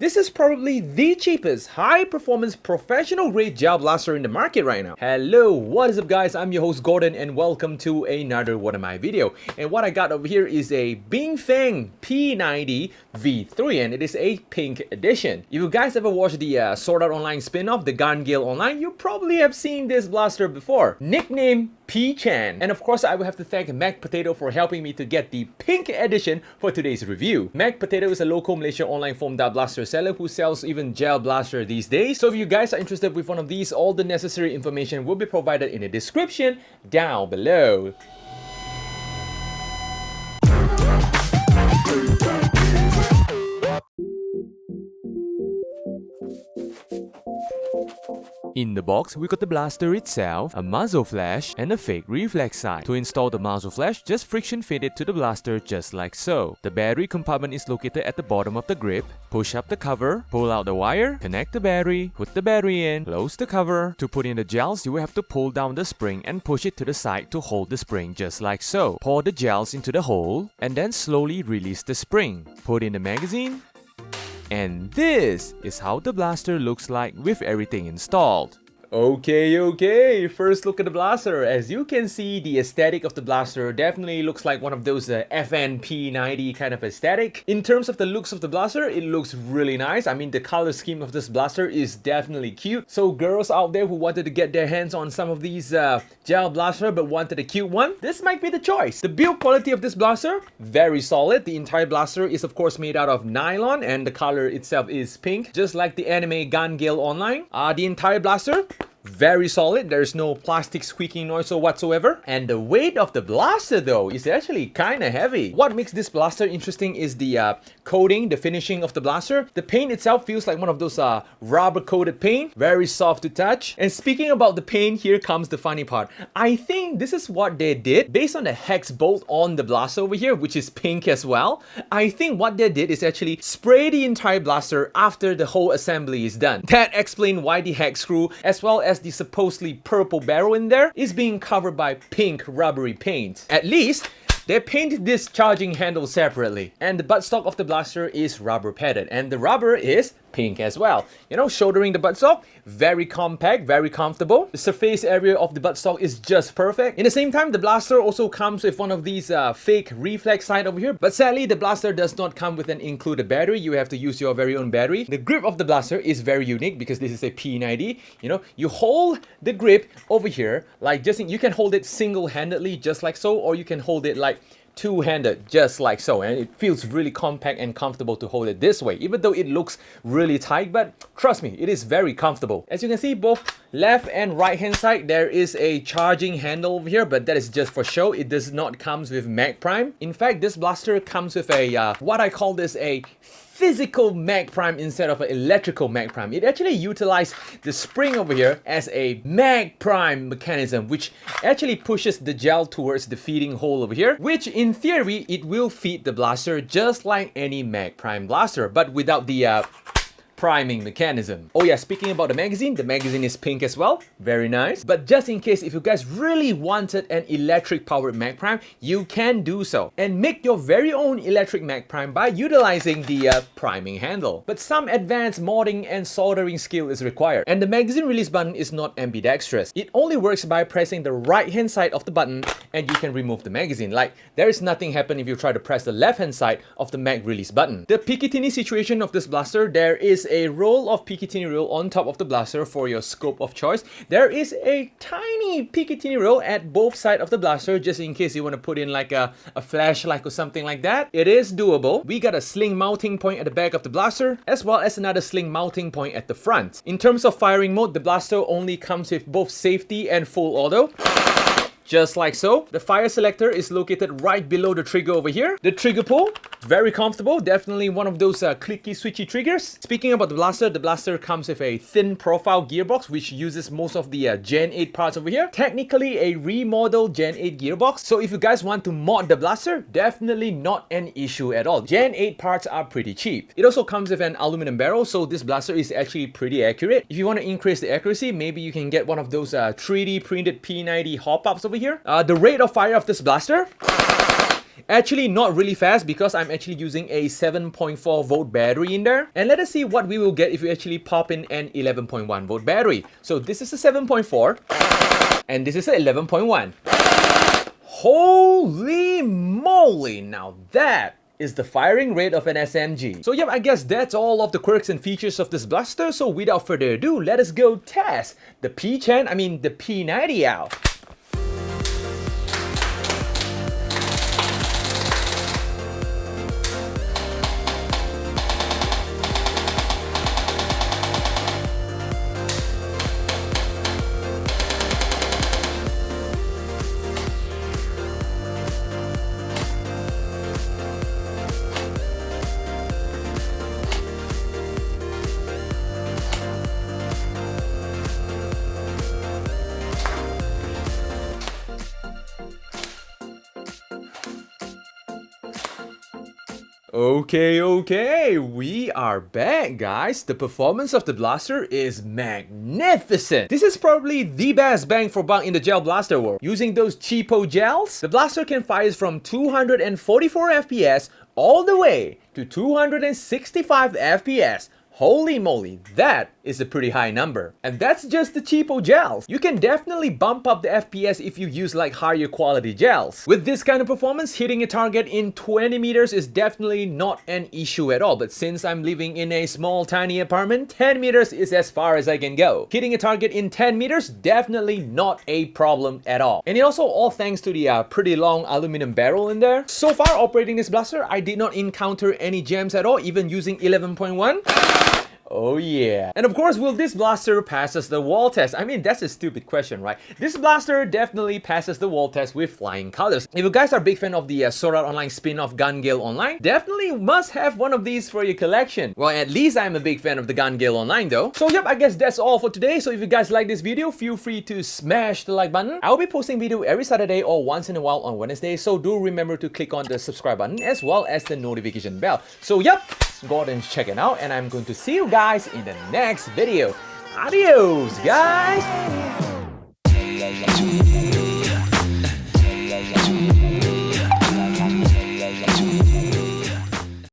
This is probably the cheapest, high-performance, professional-grade gel blaster in the market right now. Hello, what is up guys? I'm your host Gordon and welcome to another one of my video. And what I got over here is a Feng P90 V3 and it is a pink edition. If you guys ever watched the Sword Art Online spin-off, the Gun Gale Online, you probably have seen this blaster before. Nickname P-chan. And of course, I will have to thank Mac Potato for helping me to get the pink edition for today's review. Mac Potato is a local Malaysia online foam dart blaster seller who sells even gel blaster these days. So if you guys are interested with one of these, all the necessary information will be provided in the description down below. In the box, we got the blaster itself, a muzzle flash, and a fake reflex sight. To install the muzzle flash, just friction fit it to the blaster just like so. The battery compartment is located at the bottom of the grip. Push up the cover, pull out the wire, connect the battery, put the battery in, close the cover. To put in the gels, you will have to pull down the spring and push it to the side to hold the spring just like so. Pour the gels into the hole, and then slowly release the spring. Put in the magazine. And this is how the blaster looks like with everything installed. Okay, first look at the blaster. As you can see, the aesthetic of the blaster definitely looks like one of those FN P90 kind of aesthetic. In terms of the looks of the blaster, it looks really nice. I mean, the color scheme of this blaster is definitely cute. So girls out there who wanted to get their hands on some of these gel blaster but wanted a cute one, this might be the choice. The build quality of this blaster, very solid. The entire blaster is of course made out of nylon and the color itself is pink, just like the anime Gun Gale Online. The entire blaster, very solid. There's no plastic squeaking noise or whatsoever. And the weight of the blaster though is actually kind of heavy. What makes this blaster interesting is the coating, the finishing of the blaster. The paint itself feels like one of those rubber coated paint, very soft to touch. And speaking about the paint, here comes the funny part. I think this is what they did based on the hex bolt on the blaster over here, which is pink as well. I think what they did is actually spray the entire blaster after the whole assembly is done. That explains why the hex screw as well as the supposedly purple barrel in there is being covered by pink rubbery paint. At least they painted this charging handle separately, and the buttstock of the blaster is rubber padded, and the rubber is pink as well. You know, shouldering the buttstock, very compact, very comfortable. The surface area of the buttstock is just perfect. In the same time, the blaster also comes with one of these fake reflex sight over here, but sadly the blaster does not come with an included battery. You have to use your very own battery. The grip of the blaster is very unique because this is a P90. You know, you hold the grip over here like you can hold it single-handedly just like so, or you can hold it like two-handed just like so, and it feels really compact and comfortable to hold it this way, even though it looks really tight. But trust me, it is very comfortable. As you can see, both left and right hand side there is a charging handle over here, but that is just for show. It does not comes with mag prime. In fact, this blaster comes with a what I call this a physical mag prime instead of an electrical mag prime. It actually utilized the spring over here as a mag prime mechanism, which actually pushes the gel towards the feeding hole over here, which in theory it will feed the blaster just like any mag prime blaster, but without the priming mechanism. Oh yeah, speaking about the magazine is pink as well. Very nice. But just in case if you guys really wanted an electric powered mag prime, you can do so and make your very own electric mag prime by utilizing the priming handle. But some advanced modding and soldering skill is required, and the magazine release button is not ambidextrous. It only works by pressing the right hand side of the button and you can remove the magazine. Like, there is nothing happen if you try to press the left hand side of the mag release button. The Picatinny situation of this blaster, there is a roll of Picatinny roll on top of the blaster for your scope of choice. There is a tiny Picatinny roll at both sides of the blaster just in case you want to put in like a flashlight or something like that. It is doable. We got a sling mounting point at the back of the blaster as well as another sling mounting point at the front. In terms of firing mode, the blaster only comes with both safety and full auto. Just like so. The fire selector is located right below the trigger over here. The trigger pull, very comfortable. Definitely one of those clicky switchy triggers. Speaking about the blaster comes with a thin profile gearbox which uses most of the Gen 8 parts over here. Technically a remodeled Gen 8 gearbox. So if you guys want to mod the blaster, definitely not an issue at all. Gen 8 parts are pretty cheap. It also comes with an aluminum barrel, so this blaster is actually pretty accurate. If you want to increase the accuracy, maybe you can get one of those 3D printed P90 hop-ups over here. The rate of fire of this blaster, Actually, not really fast because I'm actually using a 7.4 volt battery in there. And let us see what we will get if we actually pop in an 11.1 volt battery. So this is a 7.4 and this is a 11.1. Holy moly, now that is the firing rate of an SMG. So yep, I guess that's all of the quirks and features of this blaster. So without further ado, let us go test the the P90 out. Okay, we are back, guys. The performance of the blaster is magnificent. This is probably the best bang for buck in the gel blaster world. Using those cheapo gels, the blaster can fire from 244 FPS all the way to 265 FPS. Holy moly, that is a pretty high number. And that's just the cheapo gels. You can definitely bump up the FPS if you use like higher quality gels. With this kind of performance, hitting a target in 20 meters is definitely not an issue at all. But since I'm living in a small tiny apartment, 10 meters is as far as I can go. Hitting a target in 10 meters, definitely not a problem at all. And it also all thanks to the pretty long aluminum barrel in there. So far operating this blaster, I did not encounter any jams at all, even using 11.1. Oh yeah. And of course, will this blaster passes the wall test? I mean, that's a stupid question, right? This blaster definitely passes the wall test with flying colors. If you guys are a big fan of the Sword Art Online spin-off Gun Gale Online, definitely must have one of these for your collection. Well, at least I'm a big fan of the Gun Gale Online though. So yep, I guess that's all for today. So if you guys like this video, feel free to smash the like button. I'll be posting video every Saturday or once in a while on Wednesday. So do remember to click on the subscribe button as well as the notification bell. So yep, go ahead and check it out, and I'm going to see you guys in the next video. Adios, guys!